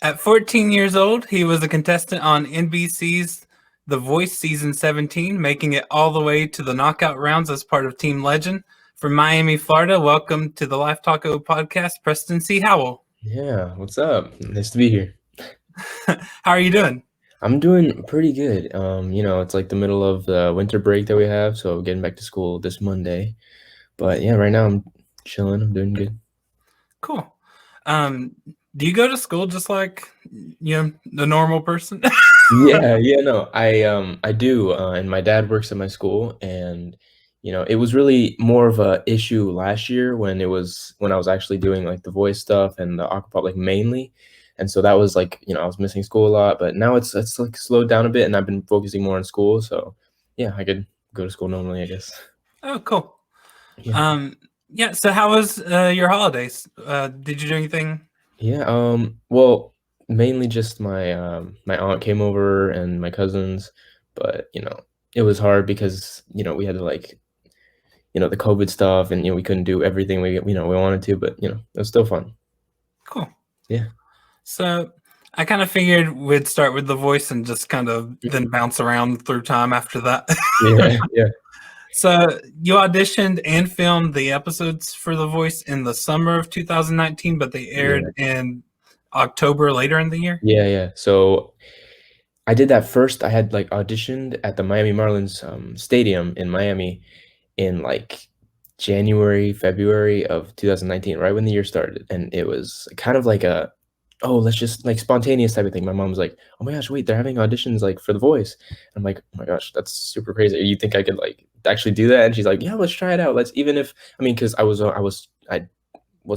At 14 years old, he was a contestant on NBC's The Voice Season 17, making it all the way to the knockout rounds as part of Team Legend. From Miami, Florida, welcome to the Life Taco podcast, Preston C Howell. Yeah, what's up? Nice to be here. How are you doing? I'm doing pretty good. It's like the middle of the winter break that we have, so getting back to school this Monday. But yeah, right now I'm chilling. I'm doing good. Cool. Do you go to school just like the normal person? No, I do. And my dad works at my school, and it was really more of a issue last year when I was actually doing like the voice stuff and the acapop like mainly. And so that was like, I was missing school a lot, but now it's like slowed down a bit and I've been focusing more on school. So yeah, I could go to school normally, I guess. Oh, cool. Yeah. So how was your holidays? Did you do anything? Yeah, well, mainly just my aunt came over and my cousins, but it was hard because we had to like the COVID stuff, and we couldn't do everything we wanted to, but it was still fun. Cool. Yeah. So I kind of figured we'd start with The Voice and just kind of then bounce around through time after that. Yeah, yeah. So you auditioned and filmed the episodes for The Voice in the summer of 2019, but they aired in October later in the year? Yeah. So I did that first. I had like auditioned at the Miami Marlins stadium in Miami in like January, February of 2019, right when the year started. And it was kind of like let's just like spontaneous type of thing. My mom was like, oh my gosh, wait, they're having auditions like for The Voice. I'm like, oh my gosh, that's super crazy. You think I could like actually do that? And she's like, yeah, let's try it out. Because I was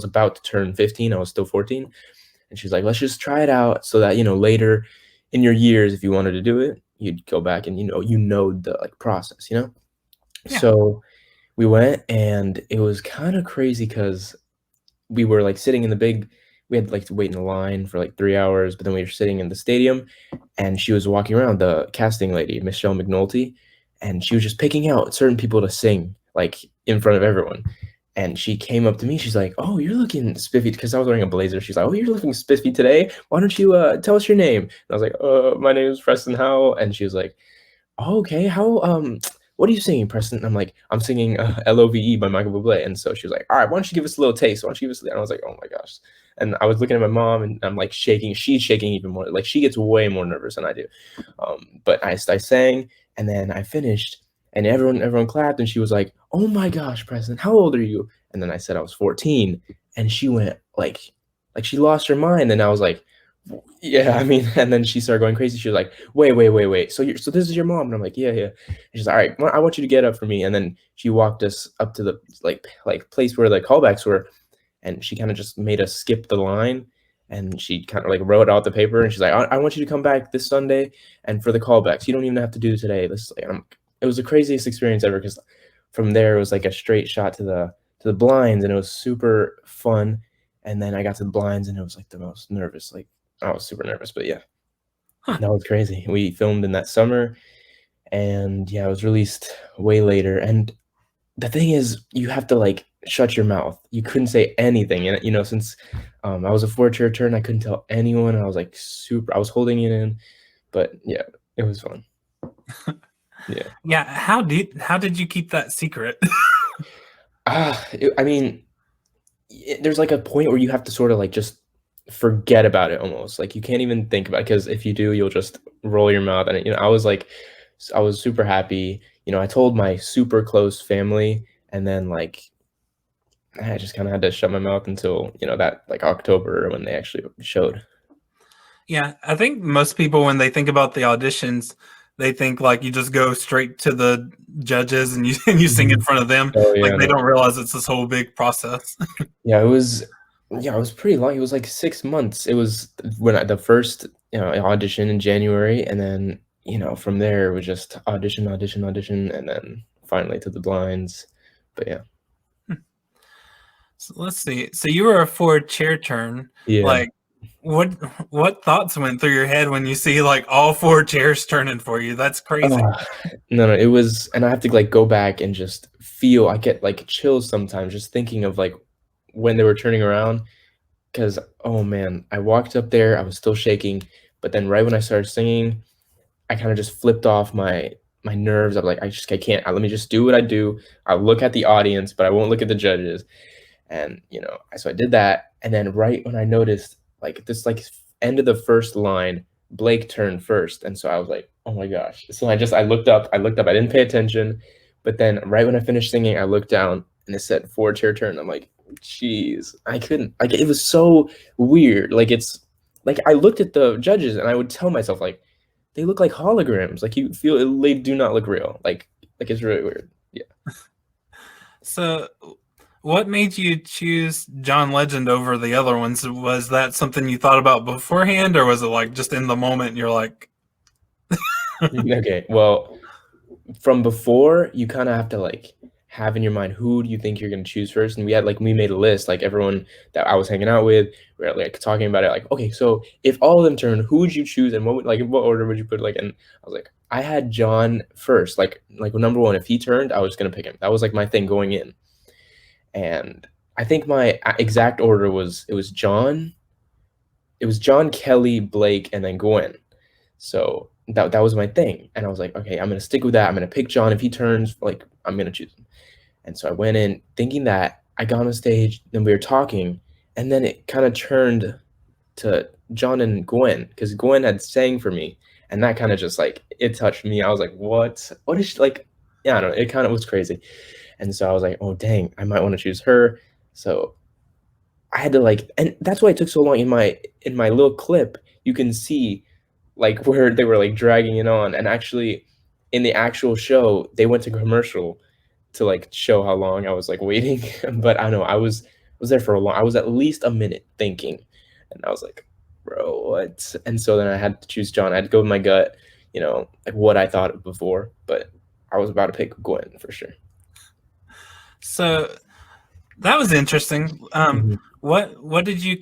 about to turn 15. I was still 14. And she's like, let's just try it out so that, later in your years, if you wanted to do it, you'd go back and, the like process, Yeah. So we went, and it was kind of crazy because we were like sitting in we had like to wait in a line for like 3 hours, but then we were sitting in the stadium, and she was walking around, the casting lady, Michelle McNulty, and she was just picking out certain people to sing like in front of everyone. And she came up to me. She's like, "Oh, you're looking spiffy," because I was wearing a blazer. She's like, "Oh, you're looking spiffy today. Why don't you tell us your name?" And I was like, my name is Preston Howell." And she was like, oh, "Okay, what are you singing, Preston?" And I'm like, "I'm singing Love by Michael Bublé." And so she was like, "All right, why don't you give us a little taste? Why don't you give us?" And I was like, "Oh my gosh!" And I was looking at my mom, and I'm like shaking. She's shaking even more. Like she gets way more nervous than I do. But I sang, and then I finished. And everyone clapped, and she was like, "Oh my gosh, Preston, how old are you?" And then I said I was 14, and she went like she lost her mind. And I was like, "Yeah, I mean," and then she started going crazy. She was like, "Wait. So this is your mom?" And I'm like, "Yeah." And she's like, "All right, I want you to get up for me." And then she walked us up to the like place where the callbacks were, and she kind of just made us skip the line. And she kind of like wrote out the paper, and she's like, I want you to come back this Sunday, and for the callbacks, you don't even have to do it today. It was the craziest experience ever, because from there it was like a straight shot to the blinds, and it was super fun. And then I got to the blinds, and it was like the most nervous. Like I was super nervous, but yeah, that was crazy. We filmed in that summer, and yeah, it was released way later. And the thing is, you have to like shut your mouth. You couldn't say anything, and since I was a 4-chair turn, I couldn't tell anyone. I was like I was holding it in, but yeah, it was fun. Yeah. Yeah. How did you keep that secret? There's like a point where you have to sort of like just forget about it almost. Like you can't even think about it, because if you do, you'll just roll your mouth. And I was super happy. I told my super close family, and then like I just kind of had to shut my mouth until that like October when they actually showed. Yeah, I think most people, when they think about the auditions, they think like you just go straight to the judges and you sing in front of them. Oh Like yeah, they no. don't realize it's this whole big process. Yeah, it was pretty long. It was like 6 months. It was the first audition in January, and then from there it was just audition, and then finally to the blinds. But yeah. So let's see. So you were a 4-chair turn. Yeah. Like what thoughts went through your head when you see like all 4 chairs turning for you? That's crazy. No, it was, and I have to like go back and just feel. I get like chills sometimes just thinking of like when they were turning around, because oh man, I walked up there, I was still shaking, but then right when I started singing, I kind of just flipped off my nerves. I'm like, I can't. Let me just do what I do. I'll look at the audience, but I won't look at the judges. And so I did that, and then right when I noticed like this like end of the first line, Blake turned first, and so I was like, oh my gosh. So I looked up. I didn't pay attention, but then right when I finished singing, I looked down and it said Ford's your turn. I'm like, jeez, I couldn't. Like it was so weird. Like it's like I looked at the judges and I would tell myself like they look like holograms. Like you feel they do not look real. Like it's really weird. Yeah. So, what made you choose John Legend over the other ones? Was that something you thought about beforehand, or was it like just in the moment and you're like, Okay, well, from before, you kind of have to like have in your mind who do you think you're going to choose first. And we made a list, like everyone that I was hanging out with, we were like talking about it, like, okay, so if all of them turn, who would you choose and in what order would you put? Like, and I was like, I had John first, like number one. If he turned, I was going to pick him. That was like my thing going in. And I think my exact order was John, Kelly, Blake, and then Gwen. So that was my thing. And I was like, okay, I'm going to stick with that. I'm going to pick John. If he turns, like, I'm going to choose him. And so I went in thinking that. I got on stage, then we were talking, and then it kind of turned to John and Gwen, because Gwen had sang for me, and that kind of just like, it touched me. I was like, what is she like? Yeah, I don't know. It kind of was crazy. And so I was like, oh, dang, I might want to choose her. So I had to like, and that's why it took so long. In my little clip, you can see like where they were like dragging it on. And actually in the actual show, they went to commercial to like show how long I was like waiting. But I don't know, I was there for a long, I was at least a minute thinking. And I was like, bro, what? And so then I had to choose John. I had to go with my gut, like what I thought before. But I was about to pick Gwen for sure. so that was interesting. What did you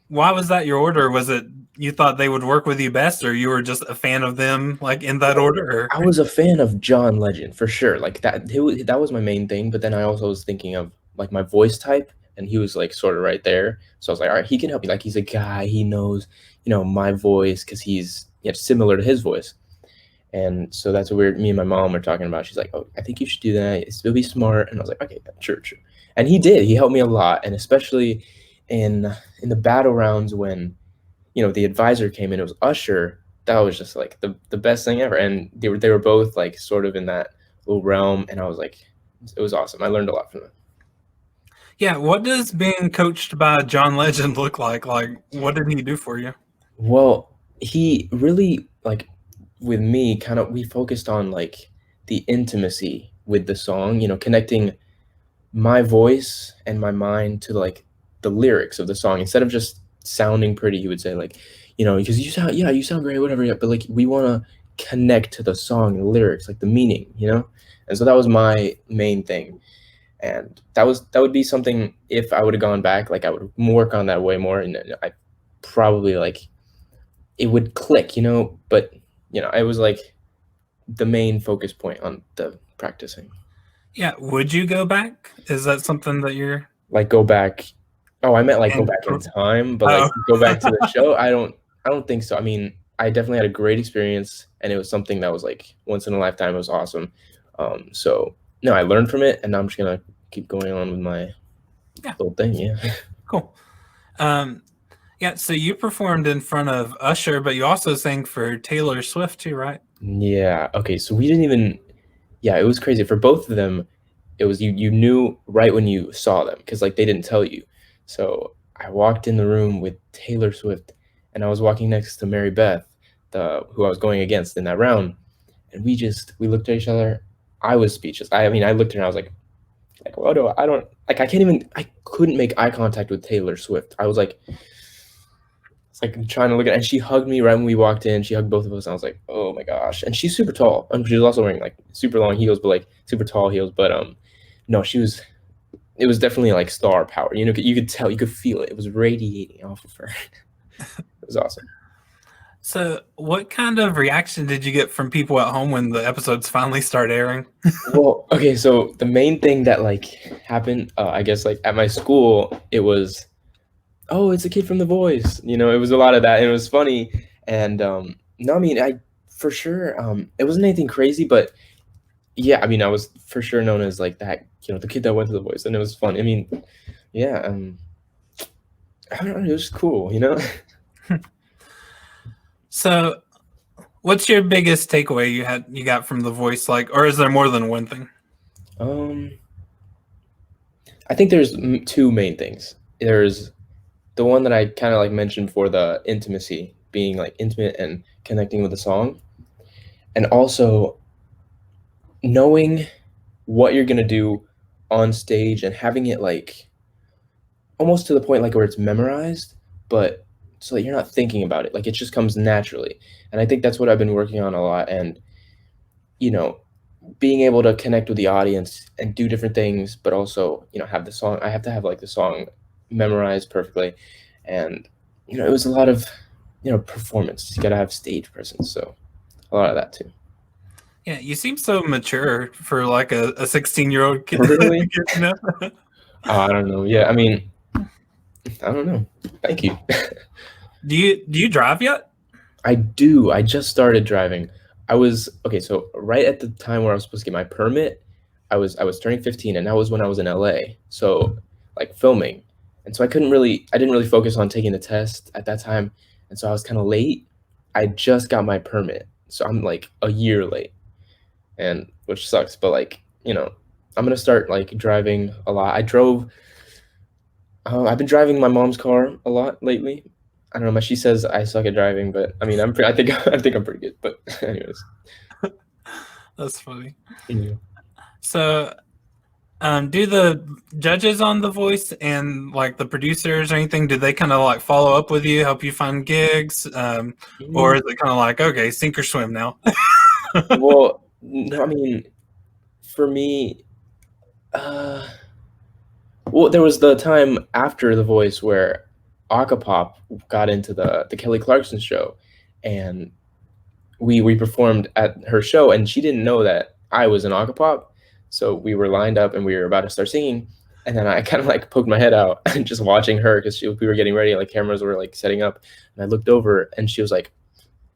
why was that your order? Was it you thought they would work with you best, or you were just a fan of them, like in that order? I was a fan of John Legend for sure. Like that was my main thing. But then I also was thinking of like my voice type, and he was like sort of right there. So I was like, all right, he can help me. Like he's a guy, he knows, my voice because he's similar to his voice. And so that's what me and my mom were talking about. She's like, oh, I think you should do that. It'll be smart. And I was like, okay, sure. And he did. He helped me a lot, and especially in the battle rounds when the advisor came in, it was Usher. That was just like the best thing ever. And they were both like sort of in that little realm, and I was like, it was awesome. I learned a lot from them. Yeah, what does being coached by John Legend look like? Like, what did he do for you? Well, he really like with me we focused on like the intimacy with the song, connecting my voice and my mind to like the lyrics of the song instead of just sounding pretty. He would say like, because you sound great, whatever. But like we want to connect to the song, the lyrics, like the meaning, And so that was my main thing, and that would be something if I would have gone back, like I would work on that way more, and I probably like it would click, But it was like the main focus point on the practicing. Yeah, would you go back? Is that something that you're like go back? Oh, I meant like go back in time, but like go back to the show. I don't think so. I mean, I definitely had a great experience, and it was something that was like once in a lifetime. It was awesome. So no, I learned from it, and now I'm just gonna keep going on with my little thing. Yeah. Cool. Yeah. So you performed in front of Usher, but you also sang for Taylor Swift too, right? Yeah. Okay. So we didn't even. Yeah, it was crazy for both of them. It was you knew right when you saw them because like they didn't tell you. So I walked in the room with Taylor Swift, and I was walking next to Mary Beth, who I was going against in that round, and we looked at each other. I was speechless. I mean, I looked at her and I was like, what do I don't like? I couldn't make eye contact with Taylor Swift. I was like, it's like trying to look at, and she hugged me right when we walked in. She hugged both of us, and I was like, oh my gosh. And she's super tall, and she was also wearing like super long heels, but like super tall heels. But no, it was definitely like star power. You could tell, you could feel it. It was radiating off of her. It was awesome. So what kind of reaction did you get from people at home when the episodes finally start airing? Well, okay, so the main thing that like happened, I guess like at my school, it was oh, it's a kid from The Voice. It was a lot of that, and it was funny. And no, I mean, I for sure, it wasn't anything crazy, but yeah, I mean, I was for sure known as like that, the kid that went to The Voice, and it was fun. I mean, yeah, I don't know, it was cool. So, what's your biggest takeaway you got from The Voice? Like, or is there more than one thing? I think there's two main things. There's the one that I kind of like mentioned for the intimacy, being like intimate and connecting with the song, and also knowing what you're gonna do on stage and having it like almost to the point like where it's memorized, but so that you're not thinking about it. Like it just comes naturally. And I think that's what I've been working on a lot. And you know, being able to connect with the audience and do different things, but also, have the song. I have to have like the song memorized perfectly. And, it was a lot of, performance. You got to have stage presence. So a lot of that too. Yeah, you seem so mature for like a 16-year-old kid. Really? Oh, I don't know. Yeah. I mean, I don't know. Thank you. Do you drive yet? I do. I just started driving. Okay, so right at the time where I was supposed to get my permit, I was turning 15, and that was when I was in LA. So like filming. And so I didn't really focus on taking the test at that time. And so I was kind of late. I just got my permit. So I'm like a year late. And which sucks, but like, I'm gonna start like driving a lot. I've been driving my mom's car a lot lately. I don't know. She says I suck at driving, but I mean, I think I think I'm pretty good. But anyways, That's funny. yeah. So, do the judges on The Voice and like the producers or anything, do they kind of like follow up with you, help you find gigs? Or is it kind of like, okay, sink or swim now? Well, no, I mean, for me, uh, well, there was the time after The Voice where Acapop got into the Kelly Clarkson show, and we performed at her show, and she didn't know that I was an Acapop, so we were lined up and we were about to start singing, and then I kind of like poked my head out and just watching her because we were getting ready, like cameras were like setting up, and I looked over and she was like,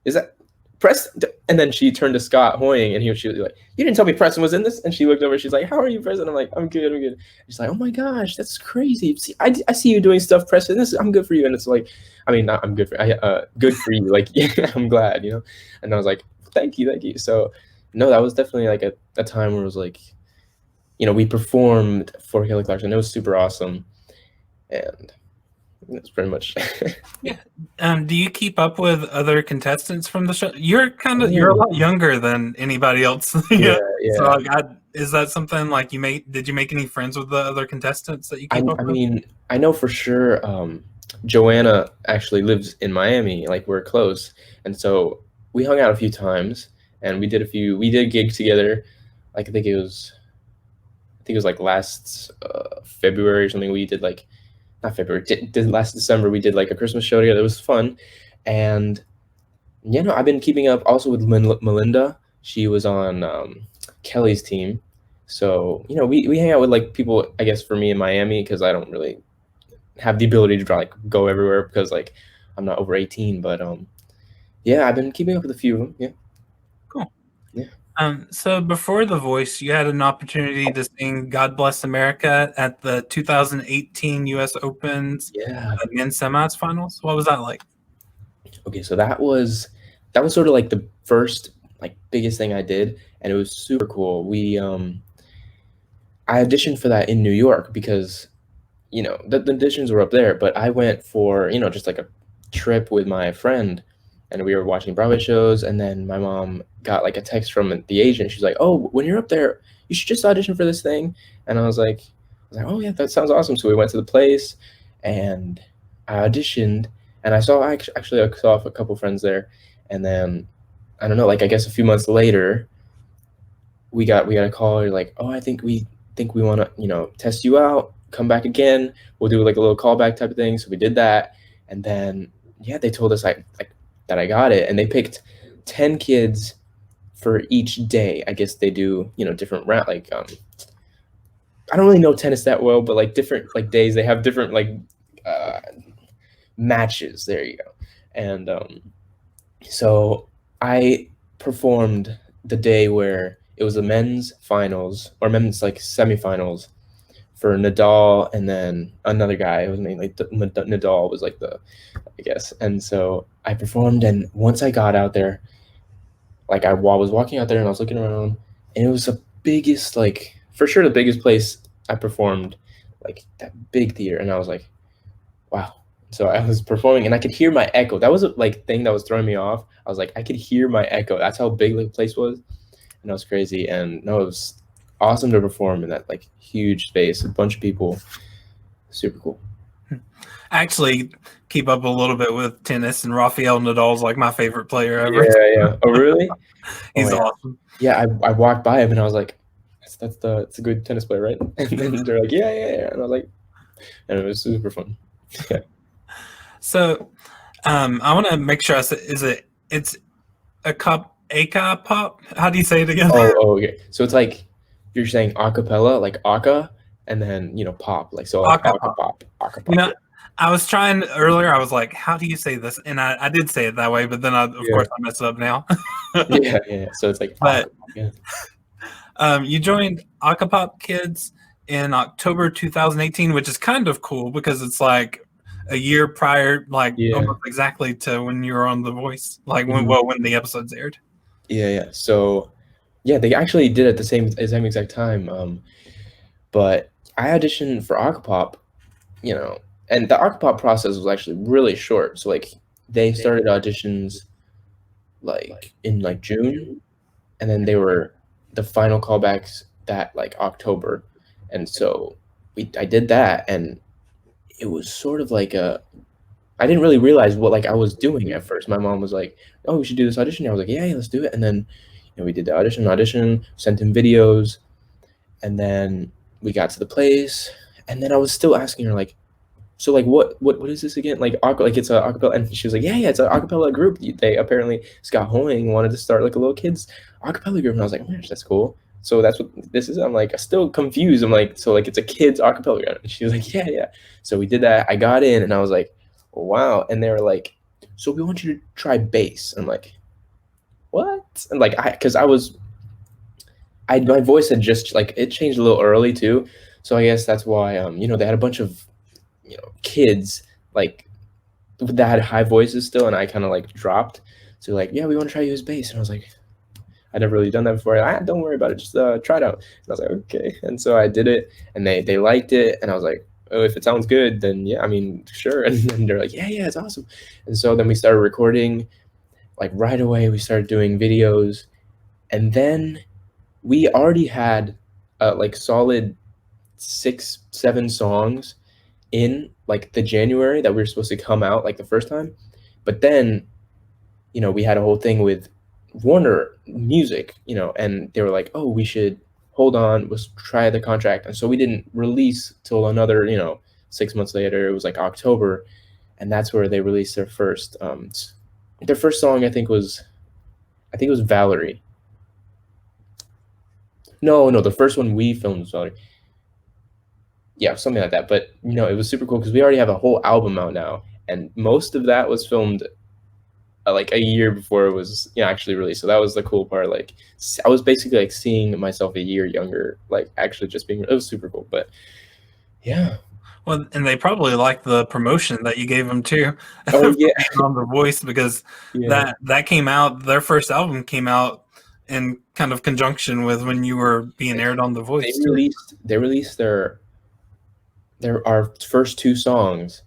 "Is that Preston?" And then she turned to Scott Hoying, and she was like, "You didn't tell me Preston was in this." And she looked over, she's like, "How are you, Preston?" I'm like, "I'm good, I'm good." She's like, "Oh my gosh, that's crazy. See, I see you doing stuff, Preston. I'm good for you." And it's like, I mean, not I'm good for good for you. Like, yeah, I'm glad, And I was like, thank you, thank you. So, no, that was definitely like a time where it was like, we performed for Kelly Clarkson. It was super awesome, and that's pretty much. Yeah. Do you keep up with other contestants from the show? You're a lot younger than anybody else. Yeah, So yeah. like, is that something like did you make any friends with the other contestants that you I keep up I with? mean, I know for sure. Joanna actually lives in Miami. Like we're close, and so we hung out a few times, and we did gigs together. Like I think it was like last February or something. We did like not February, did last December. We did like a Christmas show together. It was fun, and I've been keeping up also with Melinda. She was on Kelly's team, so we hang out with like people. I guess for me in Miami because I don't really have the ability to like go everywhere because like I'm not over 18. But yeah, I've been keeping up with a few of them. Yeah. Cool. Yeah. So before The Voice, you had an opportunity to sing "God Bless America" at the 2018 U.S. Open's Yeah. men's semis finals. What was that like? Okay, so that was sort of like the first like biggest thing I did, and it was super cool. I auditioned for that in New York because the auditions were up there, but I went for just like a trip with my friend, and we were watching Broadway shows, and then my mom got like a text from the agent. She's like, "Oh, when you're up there, you should just audition for this thing." And I was like, "Oh yeah, that sounds awesome." So we went to the place, and I auditioned, and actually I saw a couple friends there, and then I don't know, like I guess a few months later, we got a call. You're like, "Oh, I think we want to test you out. Come back again. We'll do like a little callback type of thing." So we did that, and then yeah, they told us like that I got it, and they picked 10 kids for each day. I guess they do different route like I don't really know tennis that well, but like different like days they have different like matches. There you go. And so I performed the day where it was the men's finals or men's like semifinals for Nadal and then another guy. It was mainly Nadal was like the, I guess. And so I performed, and once I got out there, like I was walking out there and I was looking around, and it was the biggest, like for sure the biggest place I performed, like that big theater, and I was like, wow. So I was performing and I could hear my echo. That was a like thing that was throwing me off. I was like, I could hear my echo. That's how big the place was, and that was crazy. And no, it was awesome to perform in that like huge space, a bunch of people, super cool. I actually keep up a little bit with tennis, and Rafael Nadal's like my favorite player ever. Yeah. Oh, really? He's Oh, yeah. awesome. Yeah, I walked by him and I was like, that's a good tennis player, right? And then they're like, yeah. And I was like, and it was super fun. Yeah. So, I want to make sure I say, it's Acapop? How do you say it again? Oh, okay. So it's like you're saying acapella, like aka, and then pop, like so like Acapop. acapop. You know, I was trying earlier. I was like, "How do you say this?" And I did say it that way, but then of course I messed it up now. Yeah. So it's like, but yeah. You joined Acapop Kids in October 2018, which is kind of cool because it's like a year prior, like almost exactly to when you were on The Voice, like when the episodes aired. Yeah. So yeah, they actually did it at the same exact time. But I auditioned for Acapop, and the Acapop process was actually really short. So like they started auditions like in like June, and then they were the final callbacks that like October. And so I did that, and it was sort of like I didn't really realize what like I was doing at first. My mom was like, "Oh, we should do this audition." I was like, "Yeah, let's do it." And then we did the audition, sent him videos, and then we got to the place, and then I was still asking her like, so like what is this again? Like it's a acapella, and she was like, yeah, it's an acapella group. They apparently Scott Hoying wanted to start like a little kids acapella group, and I was like, oh my gosh, that's cool. So that's what this is. I'm like still confused. I'm like, so like it's a kids acapella group, and she was like, yeah. So we did that. I got in, and I was like, wow. And they were like, so we want you to try bass. I'm like, what? And like because my voice had just like it changed a little early too, so I guess that's why they had a bunch of kids like that had high voices still, and I kind of like dropped. So like, yeah, we want to try you as bass, and I was like, I'd never really done that before. Don't worry about it, just try it out. And I was like, okay, and so I did it, and they liked it, and I was like, oh, if it sounds good, then yeah, I mean, sure. And then they're like, yeah, it's awesome. And so then we started recording, like right away. We started doing videos, and then we already had like solid 6-7 songs in like the January that we were supposed to come out like the first time. But then we had a whole thing with Warner Music, and they were like, oh, we should hold on, let's try the contract. And so we didn't release till another 6 months later. It was like October, and that's where they released their first song. I think it was Valerie. No, the first one we filmed was Valerie. Yeah, something like that. But it was super cool because we already have a whole album out now, and most of that was filmed like a year before it was actually released. So that was the cool part. Like I was basically like seeing myself a year younger, like actually just being. It was super cool. But yeah. Well, and they probably liked the promotion that you gave them too. Oh yeah, on The Voice, because that came out. Their first album came out in kind of conjunction with when you were being aired on The Voice. They released our first 2 songs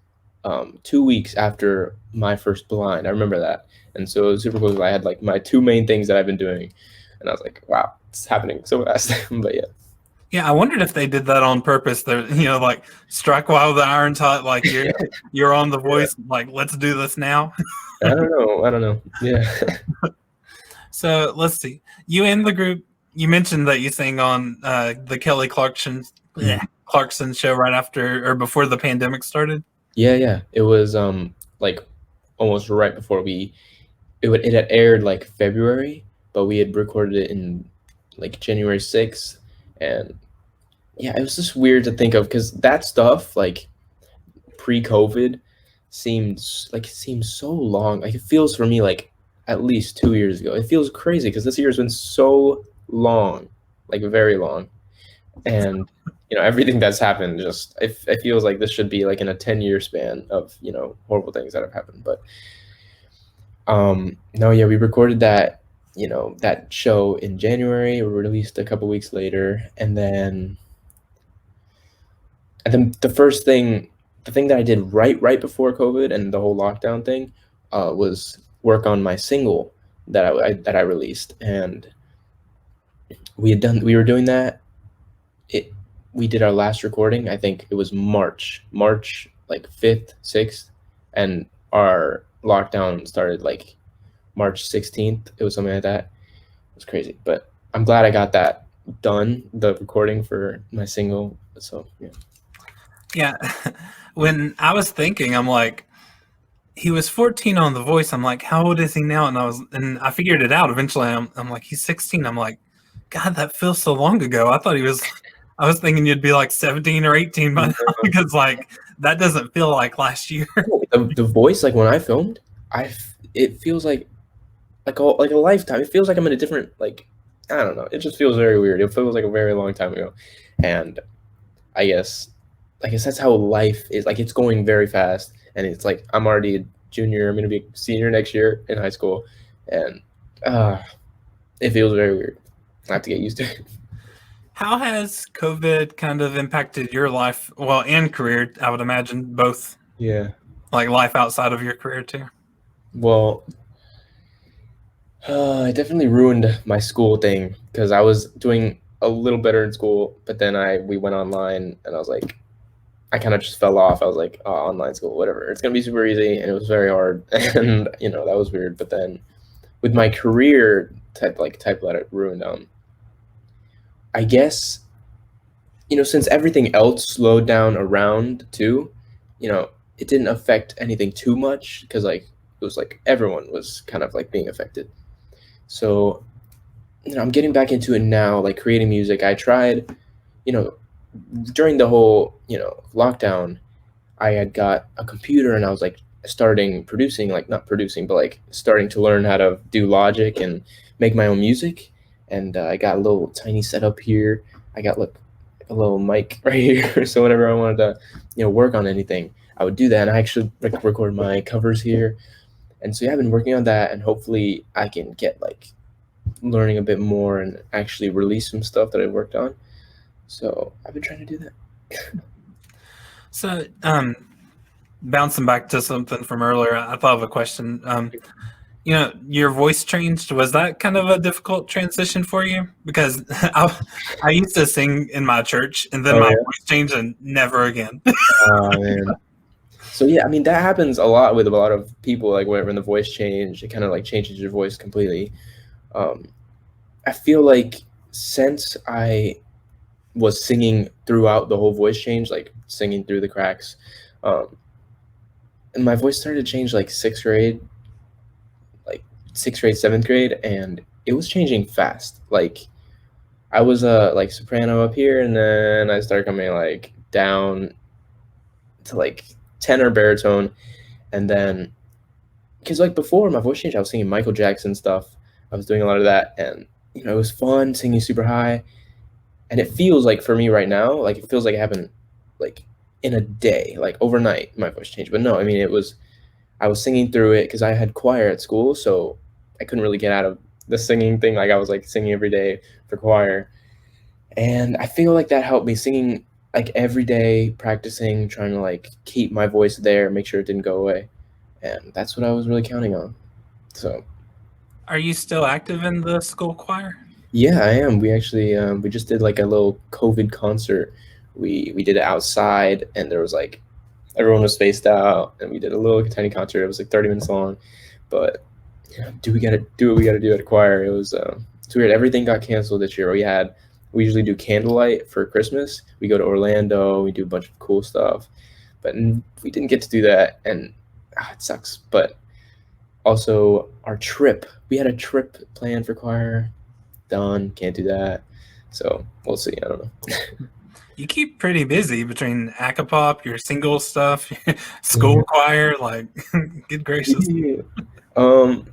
2 weeks after my first Blind. I remember that. And so it was super cool. I had like my 2 main things that I've been doing, and I was like, wow, it's happening so fast. But yeah, I wondered if they did that on purpose. They're like strike while the iron's hot, like you're on The Voice, like let's do this now. I don't know. Yeah. So let's see. You and the group, you mentioned that you sang on the Kelly Clarkson Show right after or before the pandemic started. Yeah. It was like almost right before it had aired like February, but we had recorded it in like January 6th. And yeah, it was just weird to think of because that stuff like pre-COVID, seems so long. Like, it feels for me like at least 2 years ago. It feels crazy because this year has been so long, like very long. And everything that's happened, just it feels like this should be like in a 10-year span of horrible things that have happened. But no, yeah, we recorded that show in January. We released a couple weeks later, and then the thing that I did right before COVID and the whole lockdown thing, was work on my single that I released. And we were doing that. it we did our last recording, I think it was March like 5th, 6th, and our lockdown started like March 16th. It was something like that. It was crazy, but I'm glad I got that done, the recording for my single. So yeah. Yeah. When I was thinking, I'm like, he was 14 on The Voice. I'm like, how old is he now? And I figured it out eventually. I'm like, he's 16. I'm like, God, that feels so long ago. I was thinking you'd be like 17 or 18 by now, because like that doesn't feel like last year. The Voice, like when I filmed, it feels like a lifetime. It feels like I'm in a different, like, I don't know. It just feels very weird. It feels like a very long time ago, and I guess that's how life is. Like, it's going very fast, and it's like I'm already a junior. I'm gonna be a senior next year in high school, and it feels very weird. I have to get used to it. How has COVID kind of impacted your life, well, and career? I would imagine both, Yeah. like life outside of your career too. Well, it definitely ruined my school thing because I was doing a little better in school, but then we went online, and I was like, I kind of just fell off. I was like, oh, online school, whatever. It's gonna be super easy, and it was very hard, and that was weird. But then with my career type let it ruined. I guess since everything else slowed down around too, it didn't affect anything too much because like it was like everyone was kind of like being affected. So I'm getting back into it now, like creating music. I tried, you know, during the whole lockdown, I had got a computer and I was like starting producing, like not producing, but like starting to learn how to do Logic and make my own music. And I got a little tiny setup here. I got like a little mic right here. So whenever I wanted to, work on anything, I would do that. And I actually record my covers here. And so yeah, I've been working on that, and hopefully I can get like learning a bit more and actually release some stuff that I worked on. So I've been trying to do that. So, bouncing back to something from earlier, I thought of a question. Your voice changed. Was that kind of a difficult transition for you? Because I used to sing in my church, and then Oh my yeah. voice changed, and never again. Oh man. So yeah, I mean that happens a lot with a lot of people. Like when the voice change, it kind of like changes your voice completely. Um, I feel like since I was singing throughout the whole voice change, like singing through the cracks, um, and my voice started to change like sixth grade, seventh grade, and it was changing fast. Like I was like soprano up here, and then I started coming like down to like tenor baritone, and then because like before my voice changed, I was singing Michael Jackson stuff. I was doing a lot of that, and it was fun singing super high. And it feels like for me right now, like it feels like it happened like in a day, like overnight, my voice changed. But no, I mean I was singing through it because I had choir at school, so I couldn't really get out of the singing thing. Like I was like singing every day for choir, and I feel like that helped me singing like every day, practicing, trying to like keep my voice there, make sure it didn't go away, and that's what I was really counting on. So Are you still active in the school choir? yeah, I am. We actually we just did like a little COVID concert. We did it outside, and there was like everyone was spaced out, and we did a little tiny concert. It was like 30 minutes long, but we gotta do what we gotta do at a choir. It was it's weird. Everything got canceled this year. We usually do candlelight for Christmas. We go to Orlando. We do a bunch of cool stuff, but we didn't get to do that, and it sucks. But also our trip. We had a trip planned for choir. Done. Can't do that. So we'll see. I don't know. You keep pretty busy between Acapop, your single stuff, Yeah. school choir. Like, good gracious. Yeah. Um,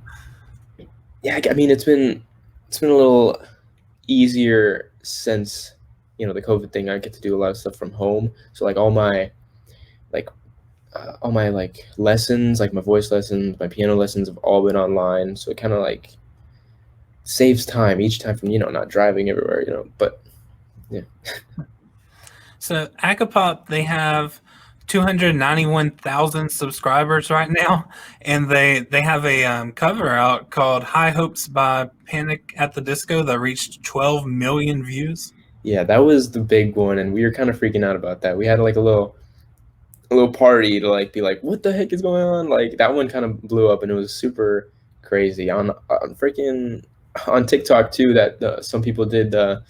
yeah, I mean, it's been a little easier since, the COVID thing. I get to do a lot of stuff from home. So like like all my like lessons, like my voice lessons, my piano lessons have all been online. So it kind of like saves time each time from, not driving everywhere. But yeah. So Acapop, they have 291,000 subscribers right now, and they have a cover out called "High Hopes" by Panic at the Disco that reached 12 million views. Yeah, that was the big one, and we were kind of freaking out about that. We had like a little party to like be like, what the heck is going on? Like that one kind of blew up, and it was super crazy on freaking on TikTok too. That some people did a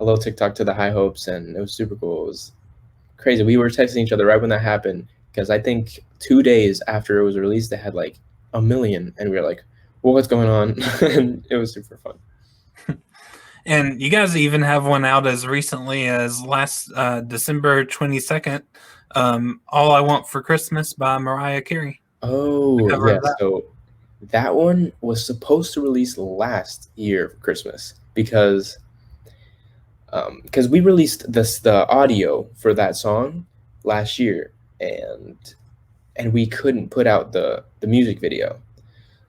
little TikTok to the High Hopes, and it was super cool. It was crazy. We were texting each other right when that happened because I think 2 days after it was released, they had like 1 million, and we were like, well, what's going on? And it was super fun. And you guys even have one out as recently as last December 22nd. "All I Want for Christmas" by Mariah Carey. Oh, Cover yeah. of that. So that one was supposed to release last year for Christmas because we released the audio for that song last year, and we couldn't put out the music video.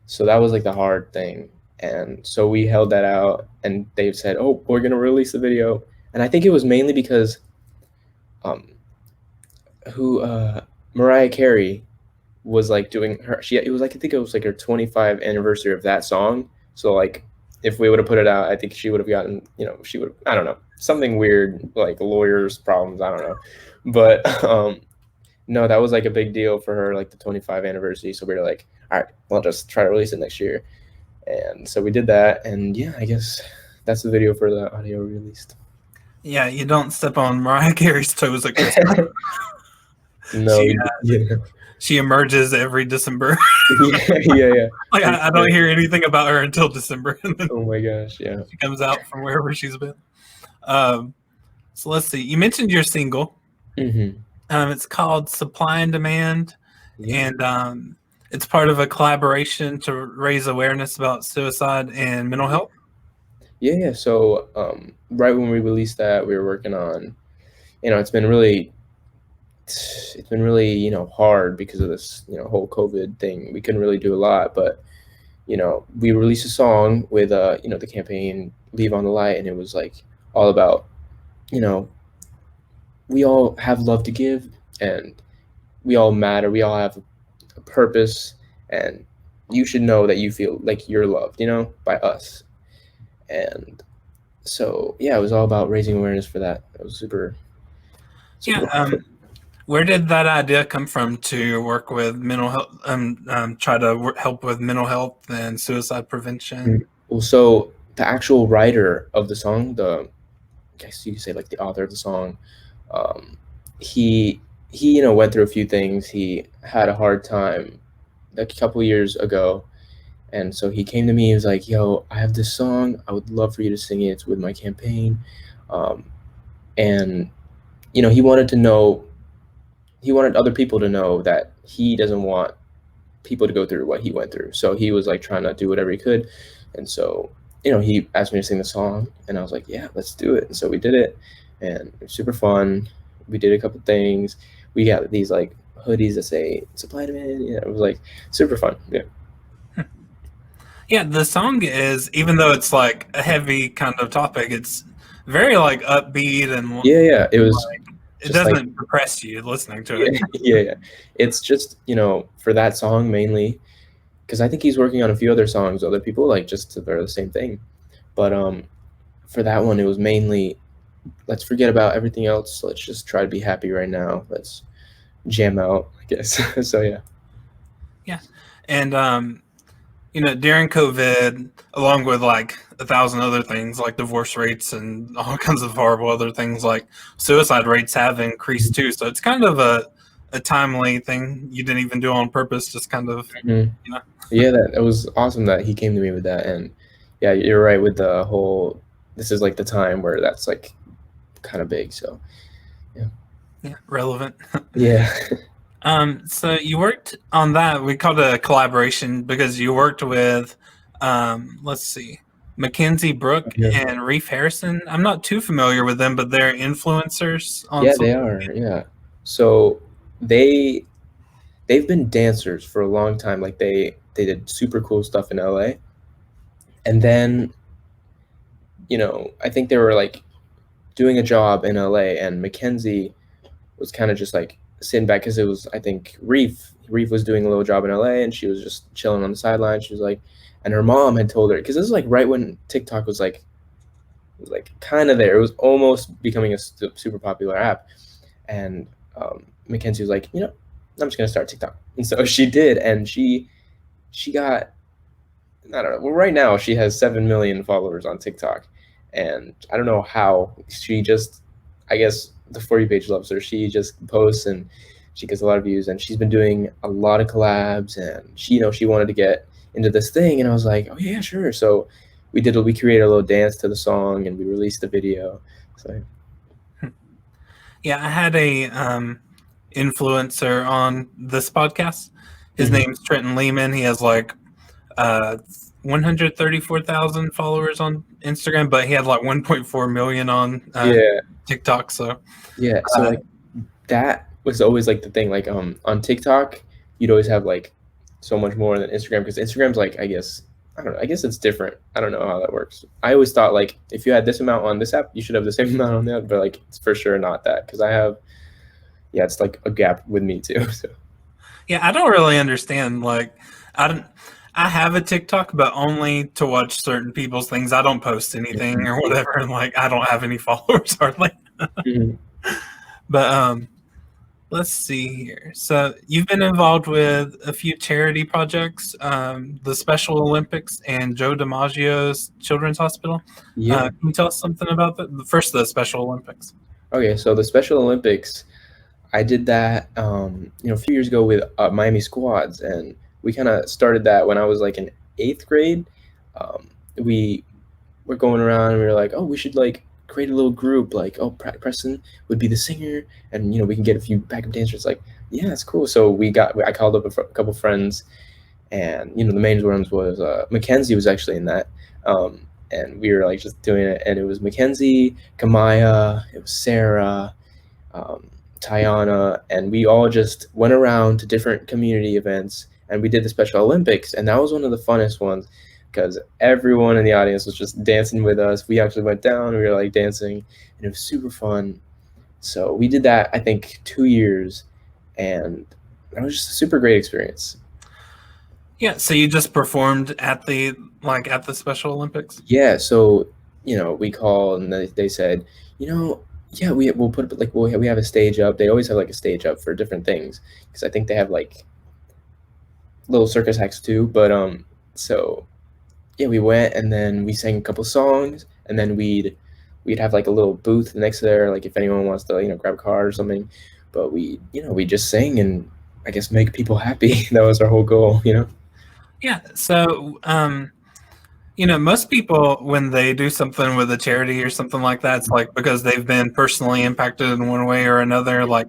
So that was like the hard thing. And so we held that out, and they've said, "Oh, we're gonna release the video." And I think it was mainly because um who Mariah Carey was like doing her it was like, I think it was like her 25th anniversary of that song. So like if we would have put it out, I think she would have gotten, she would, I don't know, something weird, like lawyers problems, I don't know. But no, that was like a big deal for her, like the 25th anniversary. So we were like, all right, we'll just try to release it next year. And so we did that, and yeah, I guess that's the video for the audio released. Yeah, you don't step on Mariah Carey's toes at Christmas. No, She yeah. she emerges every December. Yeah. Like I don't hear anything about her until December, and then Oh my gosh, yeah. she comes out from wherever she's been. So let's see. You mentioned your single. Mm-hmm. It's called "Supply and Demand," Yeah. and it's part of a collaboration to raise awareness about suicide and mental health. Yeah. So right when we released that, we were working on, it's been really, hard because of this, whole COVID thing. We couldn't really do a lot, but we released a song with the campaign Leave on the Light, and it was like all about, you know, we all have love to give, and we all matter. We all have a purpose, and you should know that you feel like you're loved, by us. And so yeah, it was all about raising awareness for that. It was super, Yeah. super. Where did that idea come from to work with mental health? Try to help with mental health and suicide prevention. Well, so the actual writer of the song, I guess you could say like the author of the song, um, he went through a few things. He had a hard time like a couple years ago, and so he came to me. He was like, "Yo, I have this song. I would love for you to sing it. It's with my campaign," um, and he wanted other people to know that he doesn't want people to go through what he went through. So he was like trying to do whatever he could. And so, he asked me to sing the song, and I was like, yeah, let's do it. And so we did it, and it was super fun. We did a couple things. We got these like hoodies that say supply demand. Yeah, it was like super fun. Yeah. Yeah, the song is, even though it's like a heavy kind of topic, it's very like upbeat and Yeah. It was it just like, doesn't depress you listening to it. yeah. It's just, for that song mainly, because I think he's working on a few other songs, other people like just to the same thing. But for that one, it was mainly, let's forget about everything else. Let's just try to be happy right now. Let's jam out, I guess. So yeah. Yeah, and during COVID, along with like 1,000 other things like divorce rates and all kinds of horrible other things, like suicide rates have increased too. So it's kind of a timely thing you didn't even do on purpose, just kind of, Mhm. Yeah, that it was awesome that he came to me with that. And yeah, you're right with the whole, this is like the time where that's like kind of big. So Yeah, relevant. Yeah. So you worked on that. We called it a collaboration because you worked with, let's see, Mackenzie Brook Yeah. and Reef Harrison. I'm not too familiar with them, but they're influencers on Yeah, they social are. media. Yeah. So they they've been dancers for a long time. Like they did super cool stuff in LA. And then, I think they were like doing a job in LA, and Mackenzie was kind of just like sitting back because it was, I think, Reef was doing a little job in LA, and she was just chilling on the sideline. She was like, and her mom had told her, because this was like right when TikTok was like kind of there. It was almost becoming a super popular app, and Mackenzie was like, I'm just gonna start TikTok, and so she did, and she got, I don't know. Well, right now she has 7 million followers on TikTok, and I don't know how she just. I guess the For You page loves her. She just posts and she gets a lot of views, and she's been doing a lot of collabs. And she wanted to get into this thing, and I was like, oh yeah, sure. So we created a little dance to the song, and we released the video. So Yeah, I had a influencer on this podcast. His mhm. name's Trenton Lehman. He has like uh, 134,000 followers on Instagram, but he had like 1.4 million on Yeah, TikTok. So yeah. So uh, like that was always like the thing. Like on TikTok, you'd always have like so much more than Instagram, because Instagram's like, I guess, I don't know. I guess it's different. I don't know how that works. I always thought like if you had this amount on this app, you should have the same amount on that. But like it's for sure not that, because I have, yeah, it's like a gap with me too. So yeah, I don't really understand. Like, I don't. I have a TikTok, but only to watch certain people's things. I don't post anything or whatever, and like I don't have any followers hardly. mhm. But let's see here. So you've been involved with a few charity projects, the Special Olympics and Joe DiMaggio's Children's Hospital. Yeah. Can you tell us something about that? First, the Special Olympics. Okay. So the Special Olympics, I did that, a few years ago with Miami Squads, and we kind of started that when I was like in eighth grade. We were going around, and we were like, oh, we should like create a little group. Like, oh, Preston would be the singer, and we can get a few backup dancers. Like, yeah, it's cool. So I called up a couple friends, and the main ones was Mackenzie was actually in that. And we were like just doing it, and it was Mackenzie, Kamaya, it was Sarah, um, Tiana, and we all just went around to different community events, and we did the Special Olympics, and that was one of the funnest ones because everyone in the audience was just dancing with us. We actually went down, we were like dancing, and it was super fun. So we did that, I think, 2 years, and that was just a super great experience. Yeah. So you just performed at the Special Olympics. Yeah, so we called, and they said, yeah, we'll put like we have a stage up. They always have like a stage up for different things, because I think they have like little circus acts too. But so yeah, we went, and then we sang a couple songs, and then we'd have like a little booth next to there, like if anyone wants to grab a card or something. But we just sang, and I guess make people happy. That was our whole goal. Yeah. So most people, when they do something with a charity or something like that, it's like because they've been personally impacted in one way or another. Like,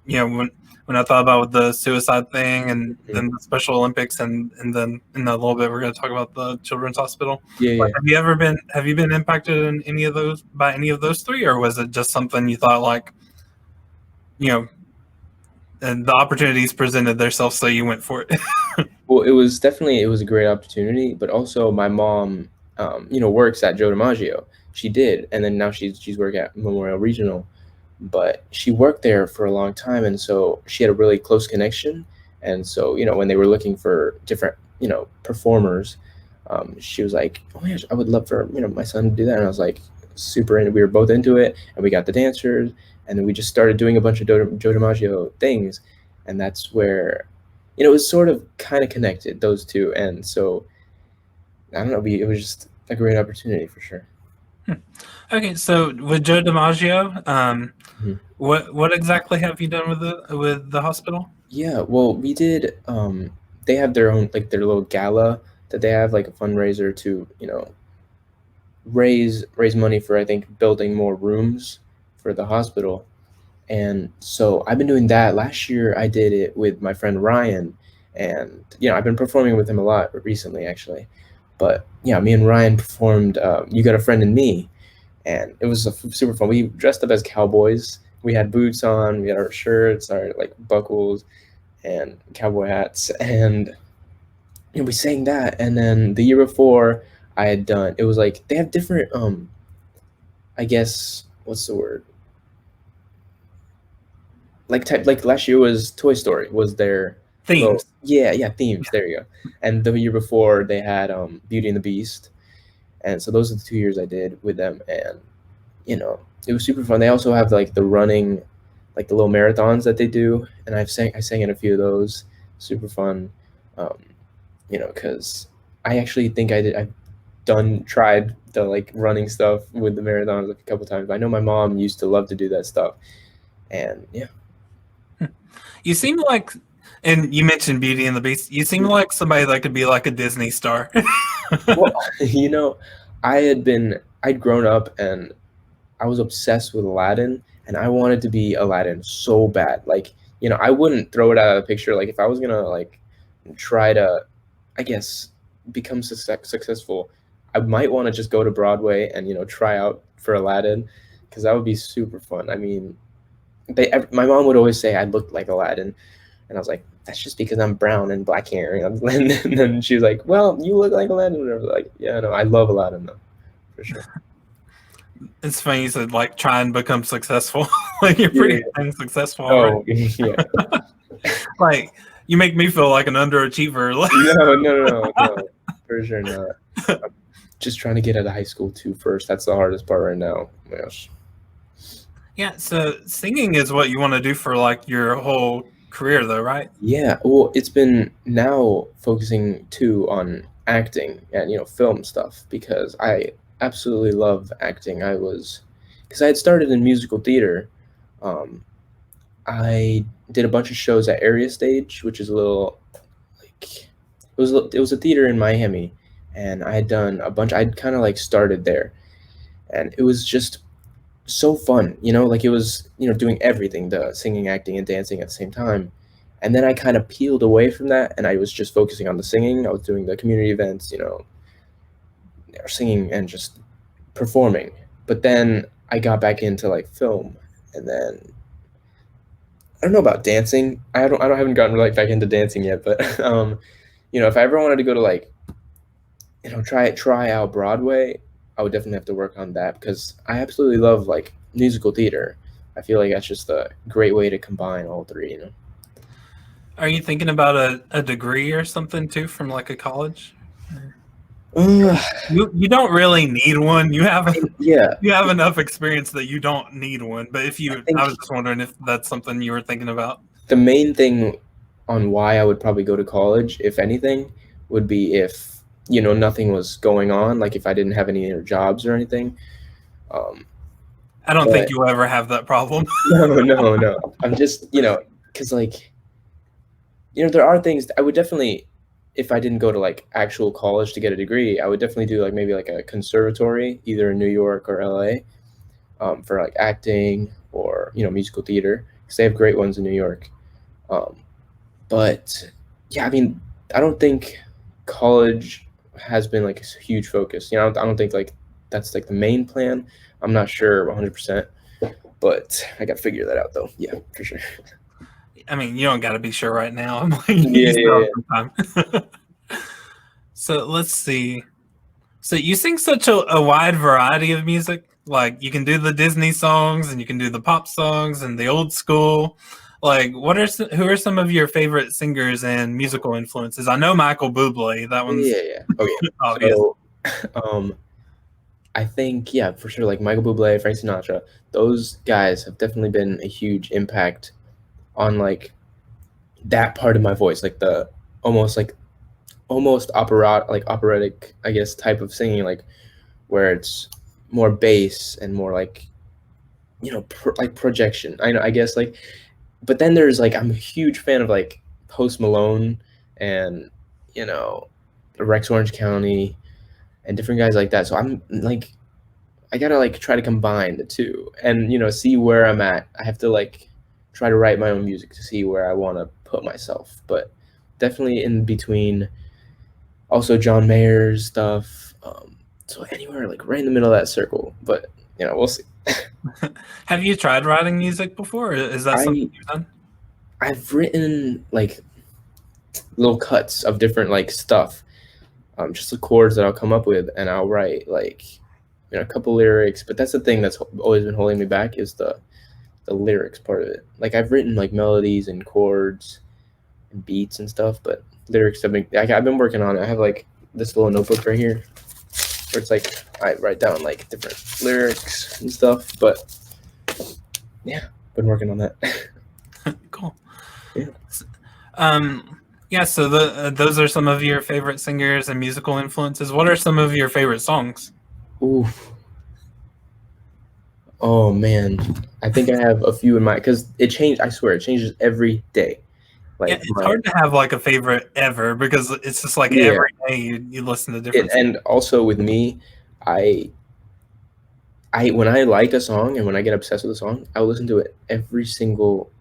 when I thought about the suicide thing and Mhm. then the Special Olympics and then in a little bit we're going to talk about the Children's Hospital. Yeah, Like, yeah. have you been impacted in any of those by any of those three, or was it just something you thought like, you know, and the opportunities presented themselves, so you went for it? Well, it was a great opportunity, but also my mom, works at Joe DiMaggio. She did, and then now she's working at Memorial Regional, but she worked there for a long time, and so she had a really close connection. And so when they were looking for different performers, she was like, "Oh my gosh, I would love for my son to do that." And I was like, super into. We were both into it, and we got the dancers, and then we just started doing a bunch of Joe DiMaggio things, and that's where it was sort of kind of connected, those two. And so I don't know, it was just a great opportunity for sure. Okay, so with Joe DiMaggio, Mhm. what exactly have you done with the hospital? Yeah, well, we did. They have their own, like, their little gala that they have, like a fundraiser to raise money for, I think, building more rooms for the hospital. And so I've been doing that. Last year I did it with my friend Ryan, and I've been performing with him a lot recently actually. But yeah, me and Ryan performed "You Got a Friend in Me," and it was super fun. We dressed up as cowboys. We had boots on, we had our shirts, our like buckles, and cowboy hats, and we sang that. And then the year before, I had done. It was like they have different. I guess what's the word? Like last year was Toy Story was their Themes. themes. There you go. And the year before they had Beauty and the Beast, and so those are the 2 years I did with them, and it was super fun. They also have like the running, like the little marathons that they do, and I sang in a few of those. Super fun, um, because I actually think I've tried the like running stuff with the marathons a couple times. I know my mom used to love to do that stuff, and yeah. You seem like, and you mentioned Beauty and the Beast. You seem like somebody that could be like a Disney star. Well, I'd grown up and I was obsessed with Aladdin, and I wanted to be Aladdin so bad. Like, I wouldn't throw it out of the picture. Like, if I was gonna like try to, I guess, become successful, I might want to just go to Broadway and try out for Aladdin, because that would be super fun. I mean, my mom would always say I looked like Aladdin, and I was like, that's just because I'm brown and black hair. And then she was like, well, you look like Aladdin. And I was like, yeah, no, I love Aladdin though, for sure. It's funny you said like try and become successful. Like you're pretty dang successful already. Yeah. Like you make me feel like an underachiever. No, for sure not. I'm just trying to get out of high school too first. That's the hardest part right now. Oh my gosh. Yeah, so singing is what you want to do for like your whole career though, right? Yeah, well, it's been now focusing too on acting and film stuff, because I absolutely love acting. Because I had started in musical theater. Um, I did a bunch of shows at Area Stage, which is a little like it was a theater in Miami, and I had done a bunch. I'd kind of like started there, and it was just so fun. Like it was doing everything, the singing, acting, and dancing at the same time. And then I kind of peeled away from that, and I was just focusing on the singing. I was doing the community events, singing and just performing. But then I got back into like film, and then I don't know about dancing. I haven't gotten like back into dancing yet, but if I ever wanted to go to like try out Broadway, I would definitely have to work on that, because I absolutely love like musical theater. I feel like that's just a great way to combine all three. Are you thinking about a degree or something too from like a college? You don't really need one. You have enough experience that you don't need one. But I was just wondering if that's something you were thinking about. The main thing on why I would probably go to college, if anything, would be if nothing was going on, like if I didn't have any other jobs or anything. I don't think you'll ever have that problem. No. I'm just because like there are things I would definitely, if I didn't go to like actual college to get a degree, I would definitely do like maybe like a conservatory either in New York or LA, for like acting or musical theater, because they have great ones in New York. But yeah, I mean, I don't think college has been like a huge focus. I don't think like that's like the main plan. I'm not sure 100%, but I got to figure that out though. Yeah, for sure. I mean, you don't got to be sure right now. I'm like, time. So let's see. So you sing such a wide variety of music. Like you can do the Disney songs, and you can do the pop songs and the old school. Like, who are some of your favorite singers and musical influences? I know Michael Bublé. That one's obvious. So, I think for sure, like Michael Bublé, Frank Sinatra. Those guys have definitely been a huge impact on like that part of my voice, like the almost operatic, I guess, type of singing, like where it's more bass and more like like projection. I guess like, but then there's like, I'm a huge fan of like Post Malone and Rex Orange County and different guys like that. So I'm like, I gotta like try to combine the two and see where I'm at. I have to like try to write my own music to see where I want to put myself, but definitely in between. Also, John Mayer's stuff. So anywhere like right in the middle of that circle, but we'll see. Have you tried writing music before? Is that something you've done? I've written like little cuts of different like stuff, just the chords that I'll come up with, and I'll write like a couple lyrics. But that's the thing that's always been holding me back is the lyrics part of it. Like I've written like melodies and chords and beats and stuff, but lyrics I've been working on it. I have like this little notebook right here where it's like I write down like different lyrics and stuff. But yeah, been working on that. Cool. Yeah. Yeah. So those are some of your favorite singers and musical influences. What are some of your favorite songs? Oof. Oh man, I think I have a few in mind because it changed. I swear, it changes every day. Like yeah, it's hard to have like a favorite ever because it's just like every day you listen to different. And also with me, I when I like a song and when I get obsessed with a song, I'll listen to it every single.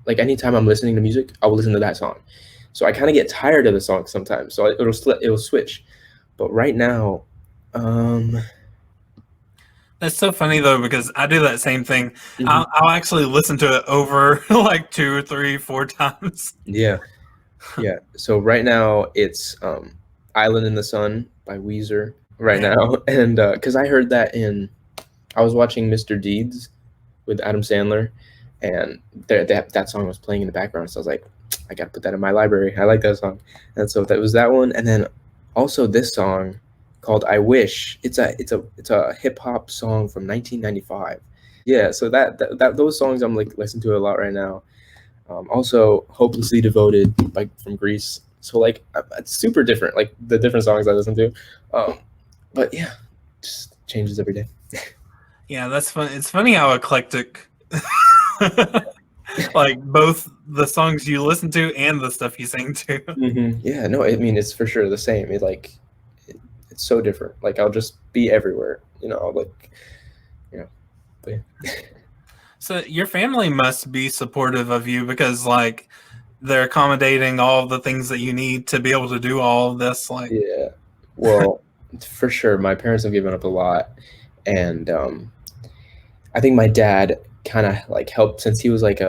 Like anytime I'm listening to music, I will listen to that song. So I kind of get tired of the song sometimes. So it'll switch. But right now, That's so funny though because I do that same thing. Mm-hmm. I'll actually listen to it over like 2 or 3, 4 times. Yeah. So right now it's "Island in the Sun" by Weezer right now, and because I heard that I was watching Mr. Deeds with Adam Sandler, and that song was playing in the background. So I was like, I gotta put that in my library. I like that song, and so that was that one, and then also this song called "I Wish." It's a hip hop song from 1995. Yeah, so that those songs I'm like listening to a lot right now. Also, "Hopelessly Devoted" from Grease. So like it's super different, like the different songs I listen to. But yeah, just changes every day. Yeah, that's fun. It's funny how eclectic, like both the songs you listen to and the stuff you sing to. Mm-hmm. Yeah, no, I mean it's for sure the same. It's so different. Like I'll just be everywhere, But yeah. So your family must be supportive of you because like they're accommodating all the things that you need to be able to do all of this. Like yeah, well, for sure, my parents have given up a lot, and I think my dad kind of like helped since he was like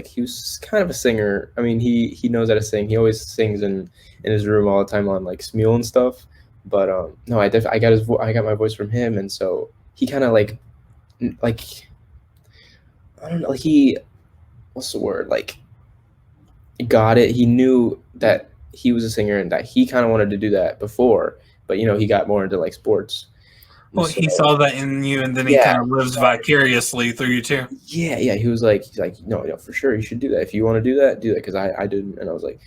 he was kind of a singer. I mean, he knows how to sing. He always sings in his room all the time on like Smule and stuff. But no, I got my voice from him, and so he kind of like I don't know, what's the word, like got it. He knew that he was a singer and that he kind of wanted to do that before, but he got more into like sports. Well, he saw that in you, and then he kind of lives vicariously through you too. Yeah. He's like, no, for sure, you should do that. If you want to do that, because I didn't, and I was like,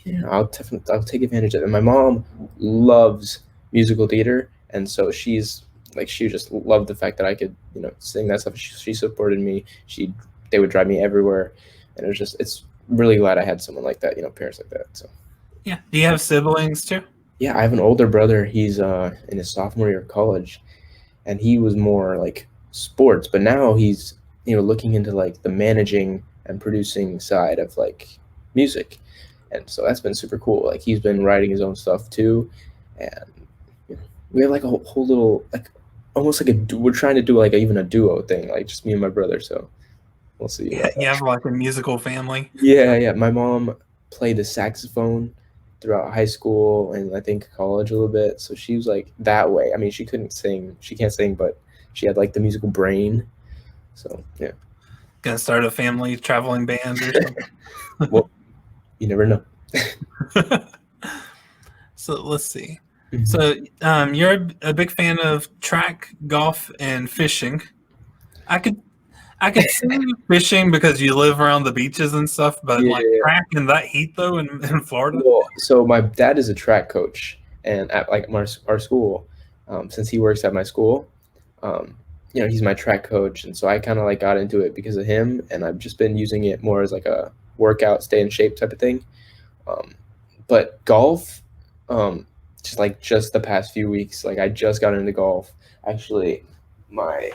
yeah, I'll take advantage of it. And my mom loves musical theater, and so she just loved the fact that I could, sing that stuff. She supported me. They would drive me everywhere, and it's really glad I had someone like that, parents like that. So yeah. Do you have siblings too? Yeah, I have an older brother. He's in his sophomore year of college, and he was more like sports, but now he's looking into like the managing and producing side of like music, and so that's been super cool. Like he's been writing his own stuff too, and we have like a whole little like almost like we're trying to do like even a duo thing, like just me and my brother. So we'll see. Yeah, you have like a musical family. Yeah. My mom played the saxophone throughout high school and I think college a little bit. So she was like that way. I mean, she can't sing, but she had like the musical brain. So yeah. Gonna start a family traveling band or something. Well, you never know. So let's see. Mm-hmm. So you're a big fan of track, golf, and fishing. I could see you fishing because you live around the beaches and stuff, but like track in that heat though in Florida. Well, so my dad is a track coach, and at like our school, since he works at my school, he's my track coach, and so I kind of like got into it because of him, and I've just been using it more as like a workout, stay in shape type of thing. But golf, just the past few weeks, like I just got into golf. Actually, my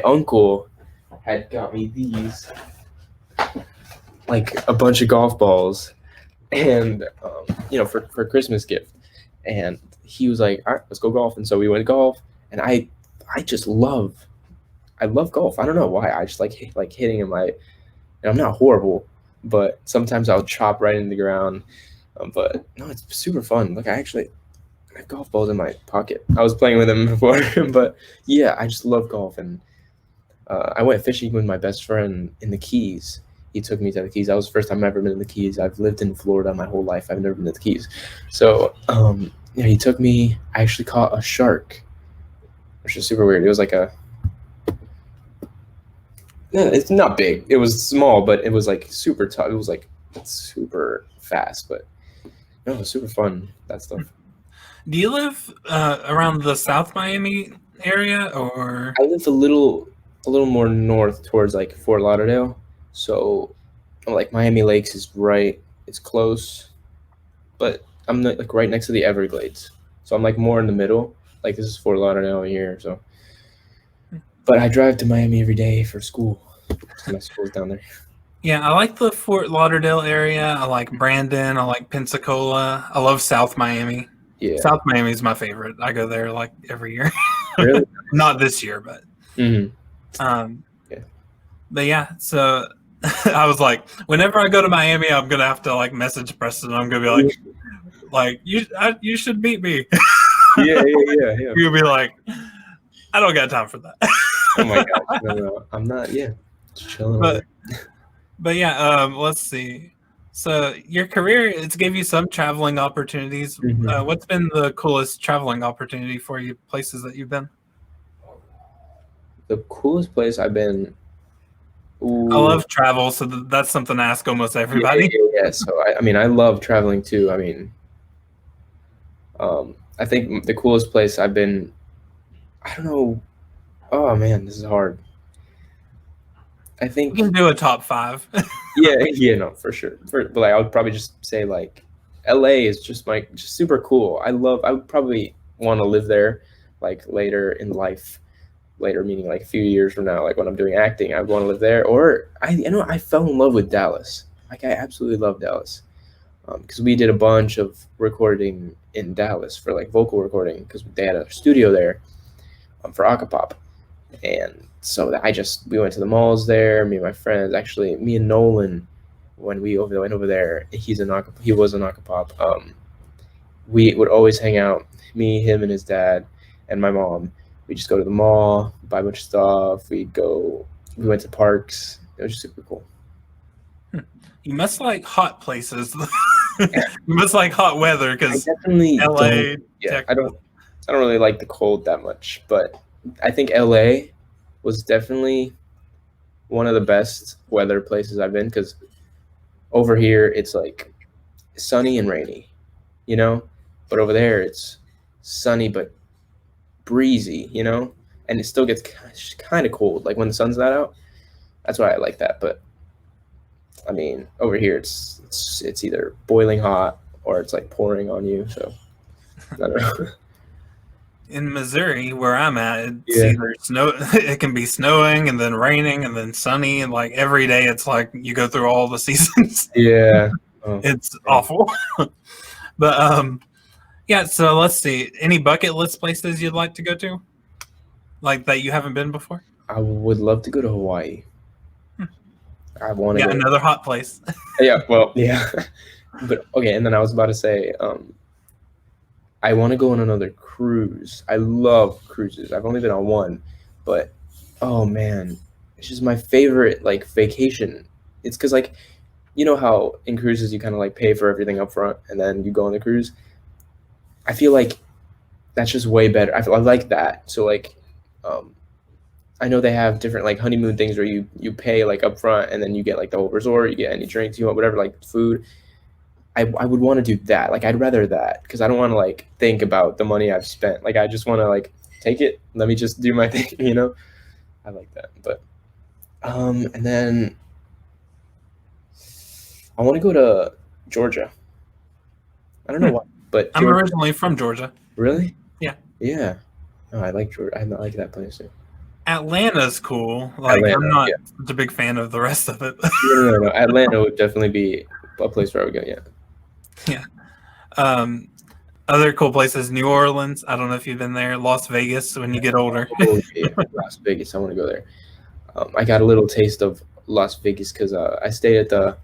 uncle had got me these, like a bunch of golf balls, and for Christmas gift, and he was like, all right, let's go golf, and so we went golf, and I just I love golf. I don't know why. I just like hitting in my, and I'm not horrible, but sometimes I'll chop right into the ground. But no, it's super fun. Like I have golf balls in my pocket. I was playing with them before, but yeah, I just love golf. And I went fishing with my best friend in the Keys. He took me to the Keys. That was the first time I've ever been in the Keys. I've lived in Florida my whole life. I've never been to the Keys. So yeah, he took me. I actually caught a shark, which is super weird. It was like it's not big. It was small, but it was like super tough. It was like super fast, but no, it was super fun. That stuff. Do you live around the South Miami area, or? I live a little more north towards like Fort Lauderdale, so like Miami Lakes is right. It's close, but I'm not, like right next to the Everglades, so I'm like more in the middle. Like this is Fort Lauderdale here, so. But I drive to Miami every day for school. My school's down there. Yeah, I like the Fort Lauderdale area. I like Brandon. I like Pensacola. I love South Miami. Yeah. South Miami is my favorite. I go there like every year. Really? Not this year, but. Mm-hmm. Yeah. But yeah, so I was like, whenever I go to Miami, I'm gonna have to like message Preston. I'm gonna be like you should meet me. Yeah. You'll be like, I don't got time for that. Oh my gosh, no, I'm not. Yeah, just chilling. But yeah, let's see. So your career, it's gave you some traveling opportunities. Mm-hmm. What's been the coolest traveling opportunity for you? Places that you've been? The coolest place I've been. Ooh. I love travel, so that's something I ask almost everybody. Yeah. So I mean, I love traveling too. I mean, I think the coolest place I've been. I don't know. Oh man, this is hard. I think We can do a top 5. yeah, no, for sure. But like, I would probably just say like, LA is just super cool. I would probably want to live there, like later in life. Later meaning like a few years from now, like when I'm doing acting, I want to live there. Or I fell in love with Dallas. Like I absolutely love Dallas, because we did a bunch of recording in Dallas for like vocal recording because they had a studio there, for Acapop. And so we went to the malls there, me and my friends, actually me and Nolan, when we went over there, he was an Acapop. We would always hang out, me, him, and his dad, and my mom. We just go to the mall, buy a bunch of stuff. We went to parks. It was just super cool. You must like hot places. You must like hot weather because definitely LA. Yeah, I don't really like the cold that much, but I think LA was definitely one of the best weather places I've been, because over here it's like sunny and rainy, but over there it's sunny but breezy, and it still gets kind of cold, like when the sun's not out. That's why I like that. But I mean, over here it's either boiling hot or it's like pouring on you. So I don't know. In Missouri, where I'm at, it's either it can be snowing and then raining and then sunny, and like every day it's like you go through all the seasons. Yeah. It's awful. But yeah, so let's see. Any bucket list places you'd like to go to? Like that you haven't been before? I would love to go to Hawaii. I want to go. Another hot place. Yeah, well, yeah. But okay, and then I was about to say, I want to go on another cruise. I love cruises. I've only been on one, but oh man, it's just my favorite like vacation. It's because like, how in cruises you kind of like pay for everything up front and then you go on the cruise. I feel like that's just way better. I like that. So like, I know they have different like honeymoon things where you pay like up front and then you get like the whole resort, you get any drinks you want, whatever, like food. I would want to do that. Like I'd rather that, because I don't want to like think about the money I've spent. Like I just want to like take it. Let me just do my thing. I like that. But and then I want to go to Georgia. I don't know why, but I'm originally from Georgia. Really? Yeah. Yeah. Oh, I like Georgia. I like that place too. Atlanta's cool. Like, Atlanta, I'm not yeah. such a big fan of the rest of it. No. Atlanta would definitely be a place where I would go. Yeah. Yeah. Um, Other cool places, New Orleans. I don't know if you've been there. Las Vegas when you get older. Oh yeah, Las Vegas. I want to go there. I got a little taste of Las Vegas because I stayed at the,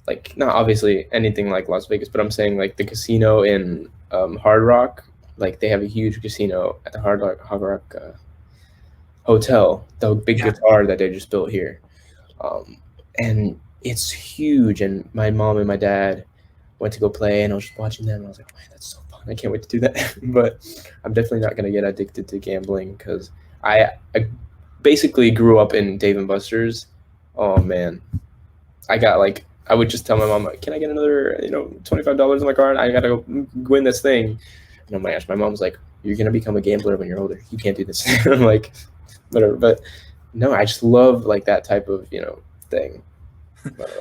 like, not obviously anything like Las Vegas, but I'm saying like the casino in Hard Rock. Like they have a huge casino at the Hard Rock hotel. The big Yeah. guitar that they just built here, and it's huge. And my mom and my dad went to go play, and I was just watching them. And I was like, man, that's so fun. I can't wait to do that. But I'm definitely not going to get addicted to gambling because I basically grew up in Dave and Buster's. Oh man, I would just tell my mom, like, can I get another $25 in my card? I gotta go win this thing. And I'm like, my mom's like, you're gonna become a gambler when you're older. You can't do this. I'm like, whatever. But no, I just love like that type of thing.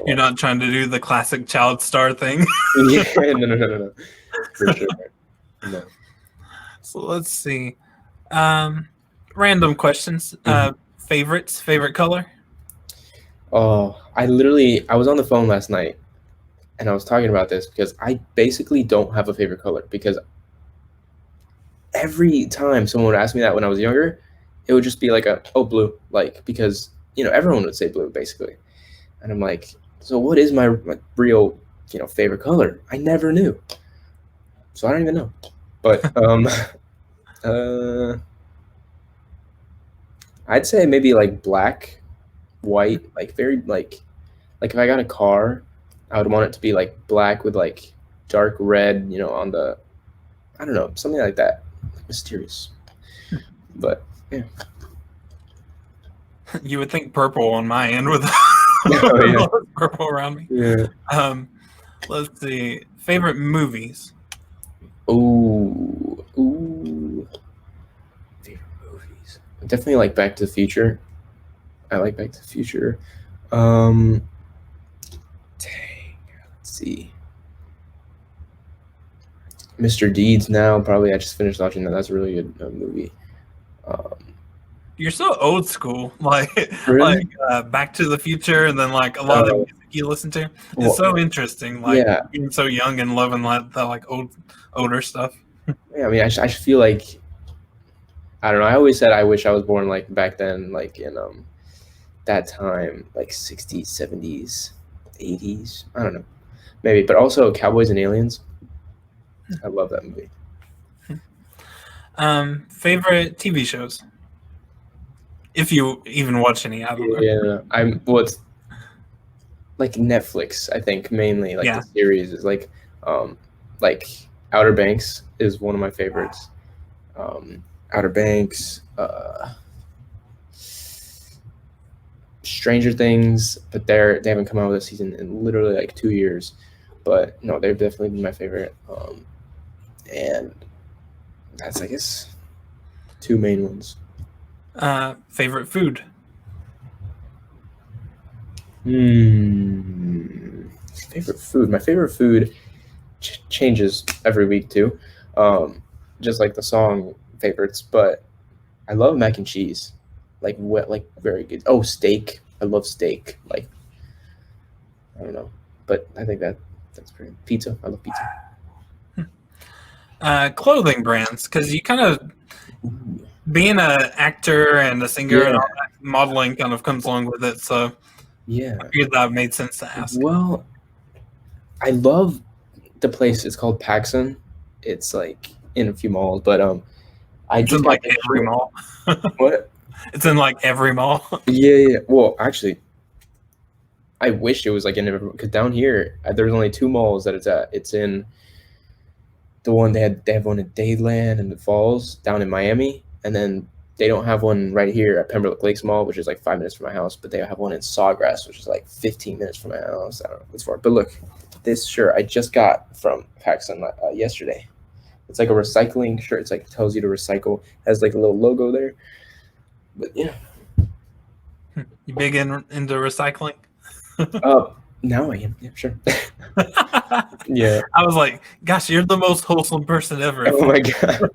You're not trying to do the classic child star thing. Yeah, no, for sure. No. So let's see. Random questions. Favorite color? Oh, I was on the phone last night and I was talking about this because I basically don't have a favorite color because every time someone would ask me that when I was younger, it would just be like blue, like, because everyone would say blue basically. And I'm like, so what is my real favorite color? I never knew. So I don't even know. But I'd say maybe like black, white, like very like if I got a car, I would want it to be like black with like dark red, on the, I don't know, something like that, like mysterious. But yeah. You would think purple on my end with purple around me. Yeah. Let's see. Favorite movies? Ooh. Favorite movies. Definitely like Back to the Future. I like Back to the Future. Dang. Let's see. Mr. Deeds now, probably. I just finished watching that. That's a really good movie. You're so old school, Really? Back to the Future, and then like a lot of the music you listen to. It's so interesting, like being so young and loving the like older stuff. Yeah, I mean, I feel like, I don't know. I always said I wish I was born like back then, like in that time, like 60s, 70s, 80s. I don't know, maybe. But also Cowboys and Aliens. I love that movie. Favorite TV shows? If you even watch any, I don't know. Yeah, it's like Netflix, I think, mainly like the series is like Outer Banks is one of my favorites. Outer Banks, Stranger Things, but they haven't come out with a season in literally like 2 years. But no, they've definitely been my favorite. And that's, I guess, two main ones. Favorite food? Favorite food. My favorite food changes every week too, just like the song favorites. But I love mac and cheese, like very good. Oh, steak. I love steak. Like, I don't know, but I think that's pretty. Pizza. I love pizza. Clothing brands, because you kind of, being an actor and a singer and all that, modeling kind of comes along with it. So yeah, I figured that made sense to ask. Well, I love the place. It's called Paxson. It's like in a few malls, but I just like every mall. What? It's in like every mall. Yeah. Well, actually, I wish it was like in every, because down here there's only two malls that it's at. It's in the one they have one in Dadeland and the Falls down in Miami, and then they don't have one right here at Pembroke Lakes Mall, which is like 5 minutes from my house, but they have one in Sawgrass, which is like 15 minutes from my house. I don't know, it's far. But look, this shirt I just got from Paxson yesterday. It's like a recycling shirt. It's like, it tells you to recycle. It has like a little logo there. But yeah. You big into recycling? Now I am. Yeah, sure. Yeah. I was like, gosh, you're the most wholesome person ever. Oh my god.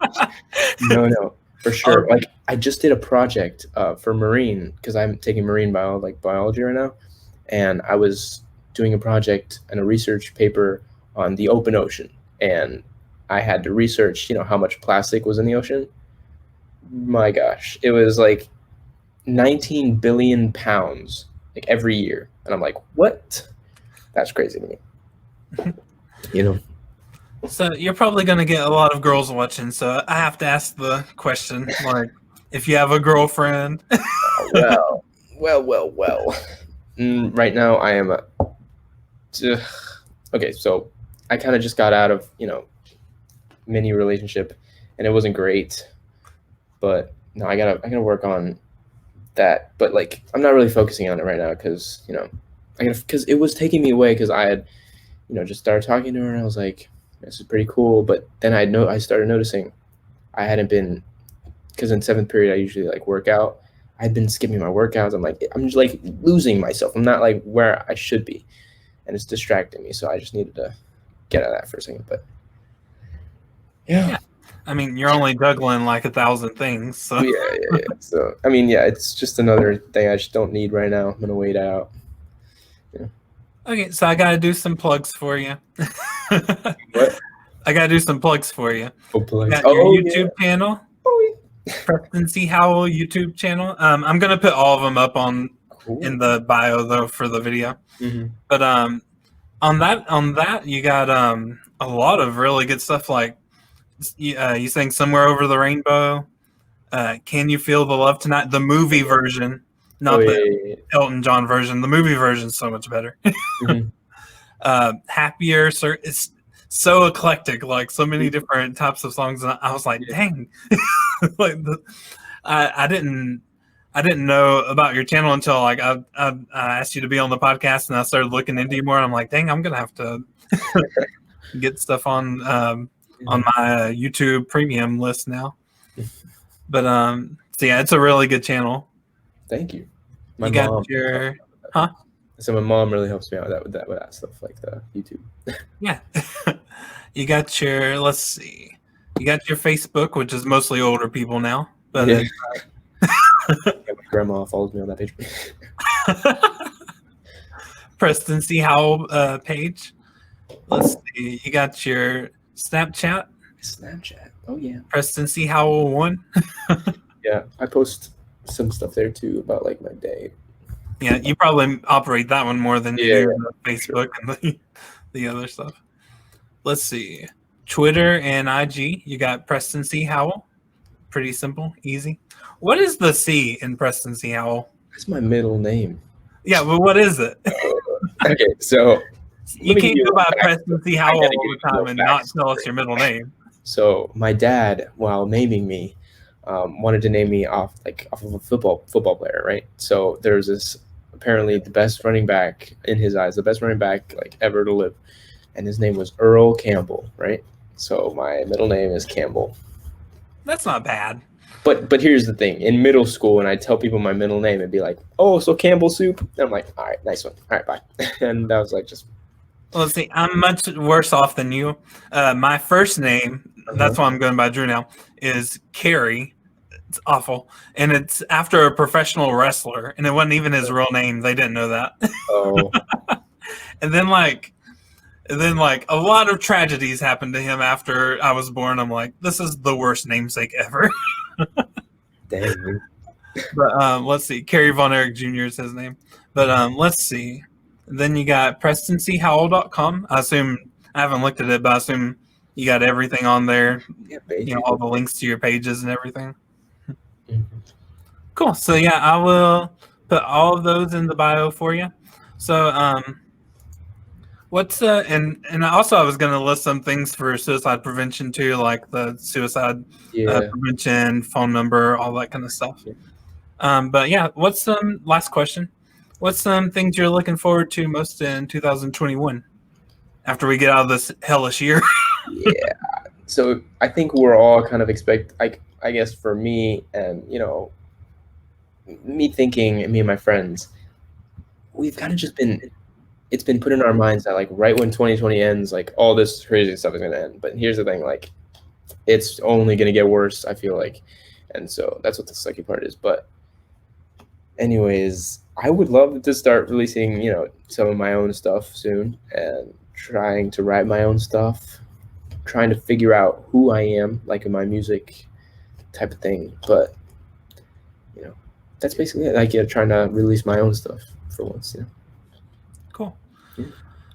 No, for sure. Like I just did a project for marine because I'm taking marine biology right now, and I was doing a project and a research paper on the open ocean, and I had to research, how much plastic was in the ocean. My gosh, it was like 19 billion pounds like every year, and I'm like, what? That's crazy to me. So you're probably going to get a lot of girls watching, so I have to ask the question, like, if you have a girlfriend. Well. Right now I am okay, so I kind of just got out of, mini relationship, and it wasn't great, but no, I gotta work on that. But like, I'm not really focusing on it right now because, because it was taking me away because I had, just started talking to her, and I was like, this is pretty cool. But then I started noticing I hadn't been, because in 7th period I usually like work out. I'd been skipping my workouts. I'm just like losing myself. I'm not like where I should be, and it's distracting me. So I just needed to get out of that for a second. But yeah. I mean, you're only juggling like 1,000 things. So Yeah. So I mean, yeah, it's just another thing I just don't need right now. I'm gonna wait out. Okay, so I gotta do some plugs for you. What? I gotta do some plugs for you. Oh, plugs. Got your YouTube channel. Preston C Howell YouTube channel. I'm gonna put all of them up in the bio though for the video. Mm-hmm. But on that you got a lot of really good stuff. Like you sang "Somewhere Over the Rainbow." Can You Feel the Love Tonight? The movie version, not the Elton John version. The movie version is so much better. Mm-hmm. Happier, sir. It's so eclectic, like so many different types of songs. And I was like, dang, like I didn't know about your channel until like I asked you to be on the podcast, and I started looking into you more. And I'm like, dang, I'm gonna have to get stuff on my YouTube premium list now. But so yeah, it's a really good channel. Thank you. You got your huh? So my mom really helps me out with that stuff, like the YouTube. Yeah. You got your, let's see. You got your Facebook, which is mostly older people now. But yeah. My grandma follows me on that page. Preston C Howell page. Let's see. You got your Snapchat. Oh yeah. Preston C Howell 1. Yeah, I post some stuff there too about like my day. Yeah, you probably operate that one more than you do Facebook and the other stuff. Let's see. Twitter and IG. You got Preston C Howell. Pretty simple, easy. What is the C in Preston C Howell? That's my middle name. Yeah, but what is it? Okay, so you can't go by Preston C Howell all the time and not tell us your middle name. So my dad, while naming me, wanted to name me off of a football player, right? So there's this apparently the best running back in his eyes, the best running back like ever to live, and his name was Earl Campbell, right? So my middle name is Campbell. That's not bad. But here's the thing: in middle school, when I tell people my middle name, it'd be like, "Oh, so Campbell soup?" And I'm like, "All right, nice one. All right, bye." And I was like, just. Well, let's see. I'm much worse off than you. My first name, that's why I'm going by Drew now, is Carey. It's awful, and it's after a professional wrestler, and it wasn't even his real name. They didn't know that. Oh. And then a lot of tragedies happened to him after I was born. I'm like, this is the worst namesake ever. Dang. But let's see. Kerry Von Erich Jr. is his name. But let's see. Then you got PrestonCHowell.com. I haven't looked at it, but I assume you got everything on there. Yeah, all the links to your pages and everything. Mm-hmm. Cool. So yeah, I will put all of those in the bio for you. So what's and also I was going to list some things for suicide prevention too, like the suicide prevention phone number, all that kind of stuff. But yeah, what's some last question? What's some things you're looking forward to most in 2021 after we get out of this hellish year? Yeah. So I think we're all kind of I guess for me and, me thinking, me and my friends, we've kind of just been it's been put in our minds that like right when 2020 ends, like all this crazy stuff is gonna end. But here's the thing, like it's only gonna get worse, I feel like. And so that's what the sucky part is. But anyways, I would love to start releasing, some of my own stuff soon and trying to write my own stuff, trying to figure out who I am, like in my music type of thing. But that's basically it. Like trying to release my own stuff for once, Cool. Yeah.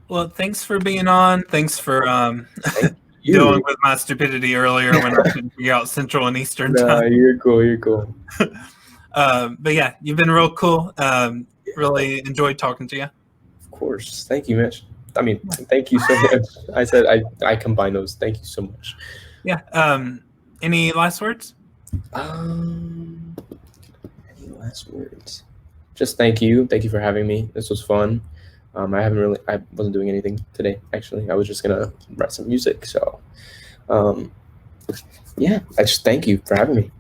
Well, thanks for being on. Thanks for Thank you. dealing with my stupidity earlier when I couldn't figure out Central and Eastern Nah, time. you're cool. But yeah, you've been real cool. Really enjoyed talking to you. Of course. Thank you, Mitch. I mean, thank you so much. I said I combine those. Thank you so much. Yeah. Any last words? Any last words? Just thank you. Thank you for having me. This was fun. I wasn't doing anything today, actually. I was just gonna write some music. So, yeah, I just thank you for having me.